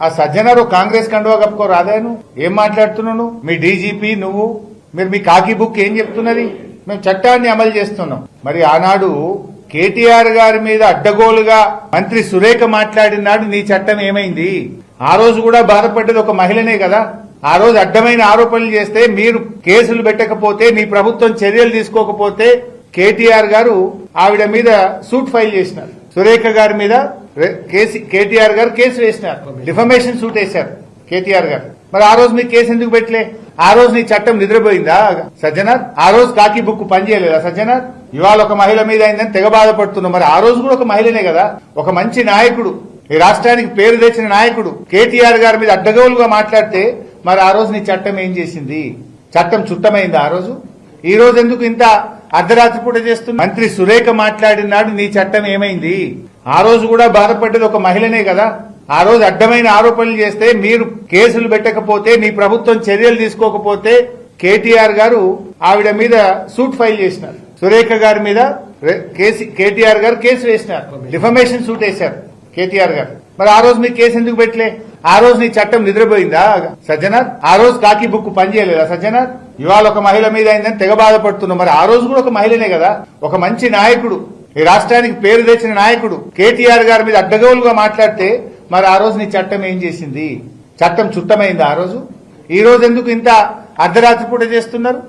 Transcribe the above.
ఆ సజ్జనారు కాంగ్రెస్ కండువా కప్పుకో రాదాను ఏం మాట్లాడుతున్నావు? మీ డీజీపీ నువ్వు మీరు మీ కాకి బుక్ ఏం చెప్తున్నది? మేము చట్టాన్ని అమలు చేస్తున్నాం. మరి ఆనాడు కేటీఆర్ గారి మీద అడ్డగోలుగా మంత్రి సురేఖ మాట్లాడినాడు నీ చట్టం ఏమైంది? ఆ రోజు కూడా బాధపడ్డది ఒక మహిళనే కదా. ఆ రోజు అడ్డమైన ఆరోపణలు చేస్తే మీరు కేసులు పెట్టకపోతే నీ ప్రభుత్వం చర్యలు తీసుకోకపోతే కేటీఆర్ గారు ఆవిడ మీద సూట్ ఫైల్ చేసినారు. సురేఖ గారి మీద కేటీఆర్ గారు కేసు వేసినారు, డిఫమేషన్ సూట్ వేశారు కేటీఆర్ గారు. మరి ఆ రోజు మీకు కేసు ఎందుకు పెట్టలే? ఆ రోజు నీ చట్టం నిద్రపోయిందా సజ్జనార్? ఆ రోజు కాకి బుక్ పనిచేయలేదా సజ్జనార్? ఇవాళ ఒక మహిళ మీద అయిందని తెగ బాధపడుతున్నావు. మరి ఆ రోజు కూడా ఒక మహిళనే కదా, ఒక మంచి నాయకుడు, ఈ రాష్ట్రానికి పేరు తెచ్చిన నాయకుడు కేటీఆర్ గారి మీద అడ్డగోలుగా మాట్లాడితే మరి ఆ రోజు నీ చట్టం ఏం చేసింది? చట్టం చుట్టమైందా ఆ రోజు? ఈ రోజు ఎందుకు ఇంత అర్ధరాత్రి పూట చేస్తున్నా? మంత్రి సురేఖ మాట్లాడినాడు నీ చట్టం ఏమైంది? ఆ రోజు కూడా బాధపడ్డది ఒక మహిళనే కదా. ఆ రోజు అడ్డమైన ఆరోపణలు చేస్తే మీరు కేసులు పెట్టకపోతే నీ ప్రభుత్వం చర్యలు తీసుకోకపోతే కేటీఆర్ గారు ఆవిడ మీద సూట్ ఫైల్ చేసినారు. సురేఖ గారి మీద కేటీఆర్ గారు కేసు వేసినారు, డిఫమేషన్ సూట్ వేశారు కేటీఆర్ గారు. మరి ఆ రోజు మీకు కేసు ఎందుకు పెట్టలే? ఆ రోజు నీ చట్టం నిద్రపోయిందా సజ్జనార్? ఆ రోజు కాకి బుక్ పనిచేయలేదా సజ్జనార్? ఇవాళ ఒక మహిళ మీద అయిందని తెగ బాధపడుతున్నావు. మరి ఆ రోజు కూడా ఒక మహిళనే కదా, ఒక మంచి నాయకుడు, ఈ రాష్ట్రానికి పేరు తెచ్చిన నాయకుడు కేటీఆర్ గారి మీద అడ్డగోలుగా మాట్లాడితే మరి ఆ రోజు నీ చట్టం ఏం చేసింది? చట్టం చుట్టమైందా ఆ రోజు? ఈ రోజు ఎందుకు ఇంత అర్ధరాత్రి పూట చేస్తున్నారు?